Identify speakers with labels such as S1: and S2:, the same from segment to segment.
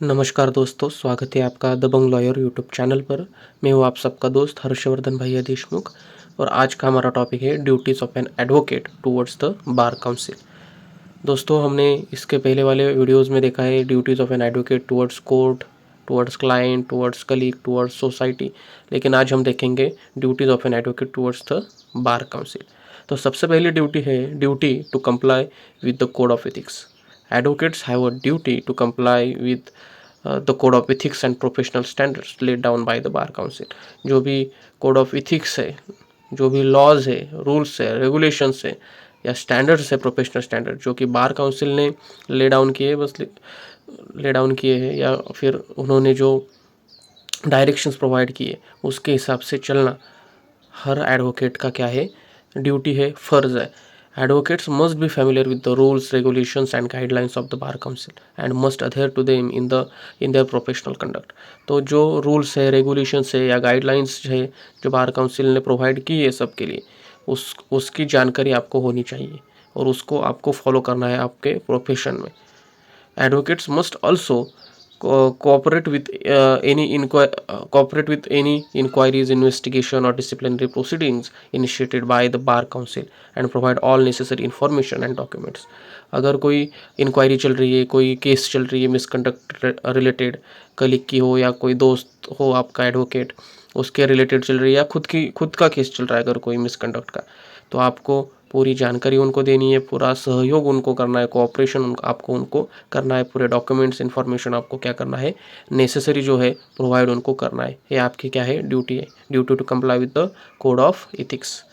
S1: नमस्कार दोस्तों, स्वागत है आपका दबंग लॉयर यूट्यूब चैनल पर। मैं हूँ आप सबका दोस्त हर्षवर्धन भैया देशमुख और आज का हमारा टॉपिक है duties of an advocate towards the bar council. दोस्तों, हमने इसके पहले वाले वीडियोस में देखा है duties of an advocate towards court, towards client, towards colleague, towards society. लेकिन आज हम देखेंगे duties of an advocate towards the bar council. तो सबसे पहली ड्यूटी है duty to comply with the code of ethics. Advocates have a duty to comply with the code of ethics and professional standards laid down by the bar council। जो भी code of ethics है, जो भी laws है, rules है, regulations है या standards है, प्रोफेशनल स्टैंडर्ड जो कि बार काउंसिल ने ले डाउन किए, बस ले डाउन किए हैं या फिर उन्होंने जो डायरेक्शंस प्रोवाइड किए उसके हिसाब से चलना हर एडवोकेट का क्या है, ड्यूटी है, फ़र्ज़ है। Advocates must be familiar with the rules, regulations and guidelines of the bar council and must adhere to them in their professional conduct। तो जो रूल्स है, रेगुलेशंस है या गाइडलाइंस है जो बार काउंसिल ने प्रोवाइड की है सबके लिए, उसकी जानकारी आपको होनी चाहिए और उसको आपको फॉलो करना है आपके प्रोफेशन में। Advocates must also cooperate with any inquiries, investigation or disciplinary proceedings initiated by the bar council and provide all necessary information and documents। अगर कोई इंक्वायरी चल रही है, कोई केस चल रही है मिसकंडक्ट रिलेटेड, कलीग की हो या कोई दोस्त हो आपका एडवोकेट उसके रिलेटेड चल रही है या खुद का केस चल रहा है अगर कोई मिसकंडक्ट का, तो आपको पूरी जानकारी उनको देनी है, पूरा सहयोग उनको करना है, कोऑपरेशन आपको उनको करना है, पूरे डॉक्यूमेंट्स इन्फॉर्मेशन आपको क्या करना है, नेसेसरी जो है प्रोवाइड उनको करना है। ये आपकी क्या है, ड्यूटी है, duty to comply with the code of ethics.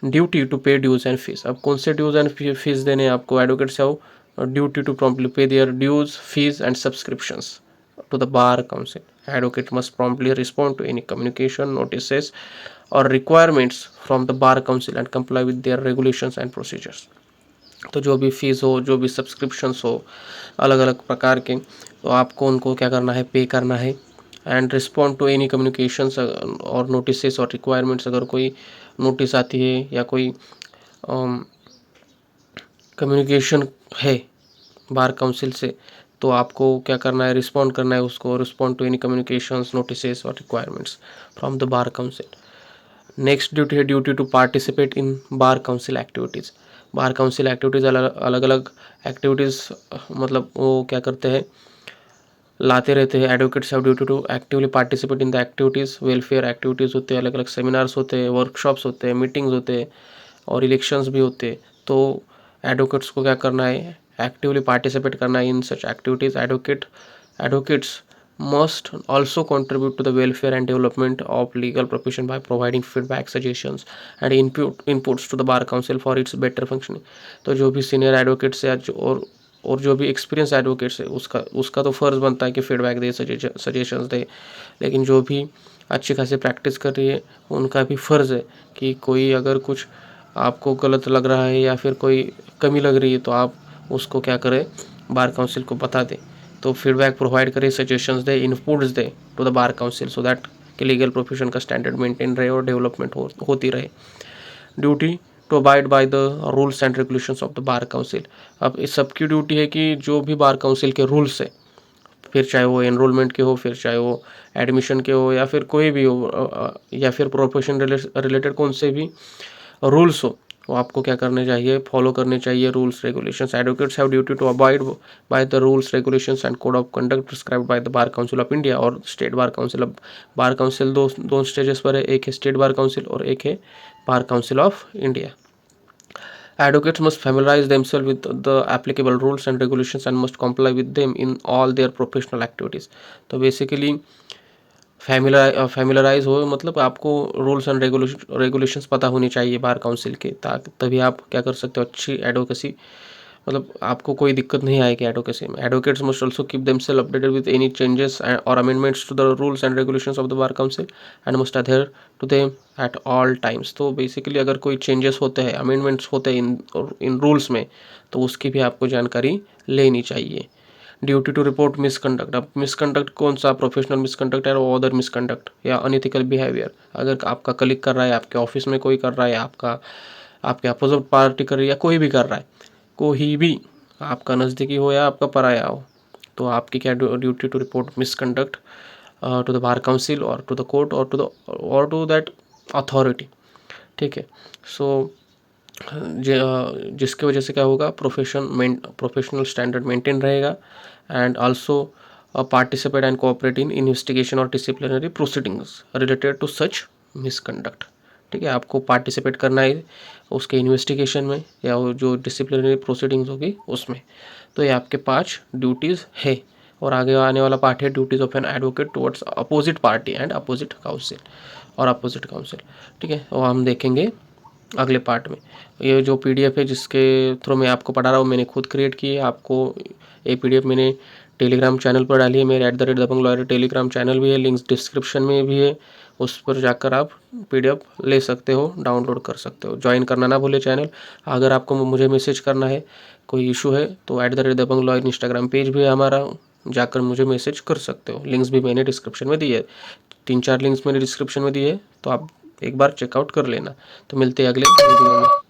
S1: Duty to pay dues and fees. अब कौन से ड्यूज एंड फीस देने हैं आपको, advocates have duty to promptly pay their dues, fees and subscriptions to the bar council। Advocate must promptly respond to any communication, notices or requirements from the bar council and comply with their regulations and procedures। तो जो भी fees हो, जो भी subscriptions हो अलग अलग प्रकार के, तो आपको उनको क्या करना है, पे करना है। And respond to any communications और नोटिस और रिक्वायरमेंट्स, अगर कोई नोटिस आती है या कोई कम्युनिकेशन है बार काउंसिल से, तो आपको क्या करना है, रिस्पॉन्ड करना है उसको, respond to any communications, notices और requirements from the bar council. Next duty है duty to participate in bar council activities. Bar council activities अलग अलग एक्टिविटीज़, मतलब वो क्या करते हैं, लाते रहते हैं। Advocates have duty to actively participate in the activities. Welfare activities होते हैं, अलग अलग सेमिनार्स होते हैं, वर्कशॉप्स होते हैं, मीटिंग्स होते हैं और इलेक्शंस भी होते हैं। तो एडवोकेट्स को क्या करना है, एक्टिवली पार्टिसिपेट करना है इन सच activities. Advocates must also contribute to the welfare and development of legal profession by providing feedback, suggestions and inputs to the bar council for its better functioning। तो जो भी सीनियर एडवोकेट्स है और जो भी experience advocates है उसका तो फ़र्ज़ बनता है कि फीडबैक दे, सजेशंस दे। लेकिन जो भी अच्छी खासी प्रैक्टिस कर रही है उनका भी फ़र्ज़ है कि कोई अगर कुछ आपको गलत लग रहा है या फिर कोई कमी लग रही है तो आप उसको क्या करें, बार काउंसिल को बता दें। तो फीडबैक प्रोवाइड करें, सजेशंस दे, इनपुट्स दे to the bar council so that कि लीगल प्रोफेशन का स्टैंडर्ड मेंटेन रहे और डेवलपमेंट होती रहे। Duty to abide by the rules and regulations of the bar council. अब इस सबकी ड्यूटी है कि जो भी बार काउंसिल के रूल्स है, फिर चाहे वो एनरोलमेंट के हो, फिर चाहे वो एडमिशन के हो या फिर कोई भी हो, या फिर प्रोफेशन रिलेटेड कौन से भी रूल्स हो, वो आपको क्या करने चाहिए, फॉलो करने चाहिए rules regulations. Advocates have duty to abide by the rules regulations and code of conduct prescribed by the bar council of India और स्टेट बार काउंसिल। अब बार काउंसिल दो स्टेजेस पर है, एक है स्टेट बार काउंसिल और एक है बार council of India. Advocates must familiarize themselves with the applicable rules and regulations and must comply with them in all their professional activities। तो बेसिकली फैमिलराइज हो, मतलब आपको रूल्स एंड रेगुलेशंस पता होनी चाहिए बार काउंसिल के, ताकि तभी आप क्या कर सकते हो, अच्छी एडवोकेसी, मतलब आपको कोई दिक्कत नहीं आएगी एडवोकेसी में। Advocates must also keep themselves updated with any changes और amendments to the rules and regulations of the bar council and must adhere to them at all times. तो बेसिकली अगर कोई चेंजेस होते हैं, अमेंडमेंट्स होते हैं इन rules में, तो उसकी भी आपको जानकारी लेनी चाहिए। Duty to report misconduct. अब मिसकंडक्ट कौन सा, प्रोफेशनल मिसकंडक्ट है और अदर मिसकंडक्ट या अनइथिकल बिहेवियर। अगर आपका कलीग कर रहा है, आपके ऑफिस में कोई कर रहा है, आपके अपोजिट पार्टी कर रही है या कोई भी कर रहा है, कोई भी आपका नज़दीकी हो या आपका पराया हो, तो आपकी क्या duty to report misconduct to the bar council और टू द कोर्ट और टू दैट अथॉरिटी, ठीक है। सो जिसके वजह से क्या होगा, प्रोफेशनल स्टैंडर्ड मेंटेन रहेगा and also participate and cooperate in investigation और disciplinary proceedings related to such misconduct, ठीक है। आपको पार्टिसिपेट करना है उसके इन्वेस्टिगेशन में या वो जो डिसिप्लिनरी प्रोसीडिंग्स होगी उसमें। तो ये आपके 5 ड्यूटीज़ है। और आगे आने वाला पार्ट है duties of an advocate towards opposite party and opposite council, ठीक है। वो हम देखेंगे अगले पार्ट में। ये जो पीडीएफ है जिसके थ्रू मैं आपको पढ़ा रहा हूँ, मैंने खुद क्रिएट की है। आपको ये पीडीएफ मैंने टेलीग्राम चैनल पर डाली है, मेरे @दबंग लॉयर टेलीग्राम चैनल भी है, लिंक्स डिस्क्रिप्शन में भी है, उस पर जाकर आप पीडीएफ ले सकते हो, डाउनलोड कर सकते हो। ज्वाइन करना ना भूले चैनल। अगर आपको मुझे मैसेज करना है, कोई इशू है, तो @दबंग लॉयर इंस्टाग्राम पेज भी है हमारा, जाकर मुझे मैसेज कर सकते हो। लिंक्स भी मैंने डिस्क्रिप्शन में दी है, 3-4 लिंक्स मैंने डिस्क्रिप्शन में दी है, तो आप एक बार चेकआउट कर लेना। तो मिलते हैं अगले वीडियो में।